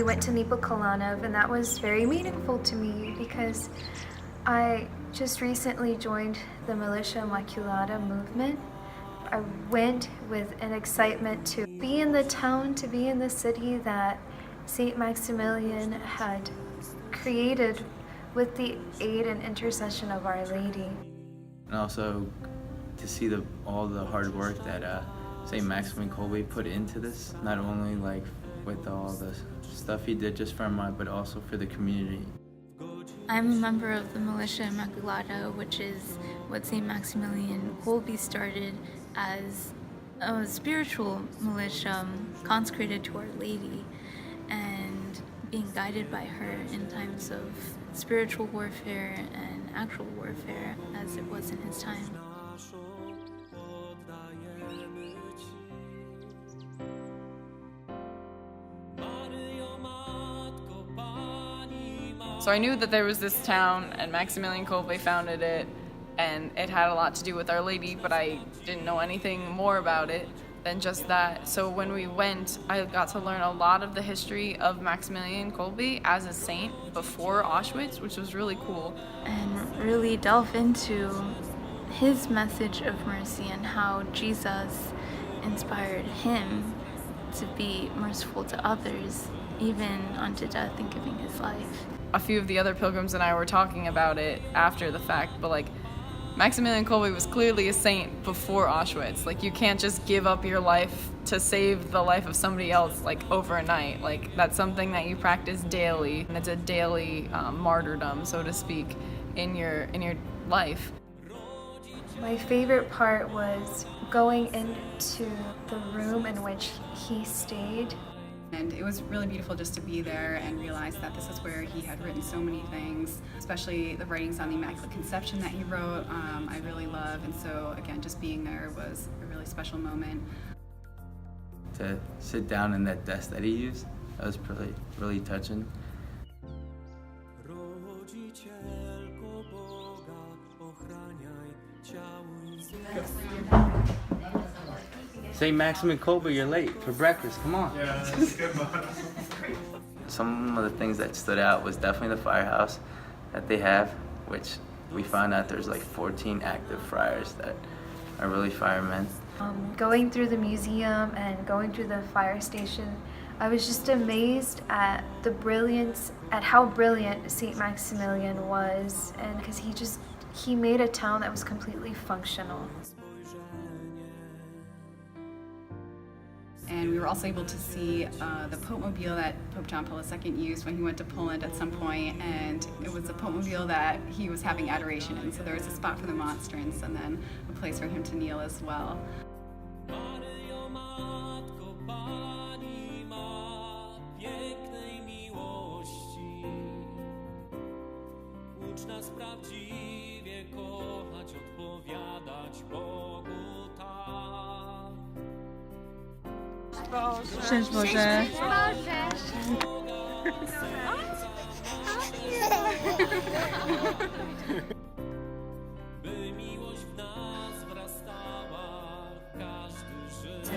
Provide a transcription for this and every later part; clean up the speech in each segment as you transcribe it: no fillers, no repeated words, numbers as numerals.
went to Niepokalanów, and that was very meaningful to me because I just recently joined the militia Immaculata movement. I went with an excitement to be in the town, to be in the city that St. Maximilian had created with the aid and intercession of Our Lady. And also to see all the hard work that St. Maximilian Kolbe put into this, not only like with all the stuff he did just for Armagh, but also for the community. I'm a member of the Militia Immaculata, which is what St. Maximilian Kolbe started as a spiritual militia consecrated to Our Lady and being guided by her in times of spiritual warfare and actual warfare as it was in his time. So I knew that there was this town and Maximilian Kolbe founded it and it had a lot to do with Our Lady, but I didn't know anything more about it than just that. So when we went, I got to learn a lot of the history of Maximilian Kolbe as a saint before Auschwitz, which was really cool. And really delve into his message of mercy and how Jesus inspired him to be merciful to others, even unto death and giving his life. A few of the other pilgrims and I were talking about it after the fact, but like Maximilian Kolbe was clearly a saint before Auschwitz. Like you can't just give up your life to save the life of somebody else like overnight. Like that's something that you practice daily, and it's a daily martyrdom, so to speak, in your life. My favorite part was going into the room in which he stayed. And it was really beautiful just to be there and realize that this is where he had written so many things, especially the writings on the Immaculate Conception that he wrote, I really love. And so again, just being there was a really special moment. To sit down in that desk that he used, that was really touching. St. Maximilian Kolbe, you're late for breakfast. Come on. Yeah, that's good, man. Some of the things that stood out was definitely the firehouse that they have, which we found out there's like 14 active friars that are really firemen. Going through the museum and going through the fire station, I was just amazed at the brilliance, at how brilliant St. Maximilian was, and because he made a town that was completely functional. And we were also able to see the Pope-mobile that Pope John Paul II used when he went to Poland at some point, and it was a Pope-mobile that he was having adoration in. So there was a spot for the monstrance and then a place for him to kneel as well. Szczęść Boże. By miłość w nas wrastała w każdy żyć.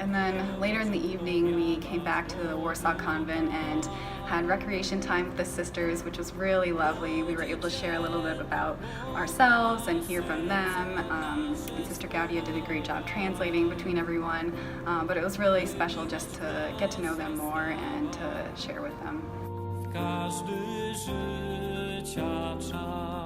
And then later in the evening, we came back to the Warsaw Convent and had recreation time with the sisters, which was really lovely. We were able to share a little bit about ourselves and hear from them. And Sister Gaudia did a great job translating between everyone, but it was really special just to get to know them more and to share with them. Każdy życia czas.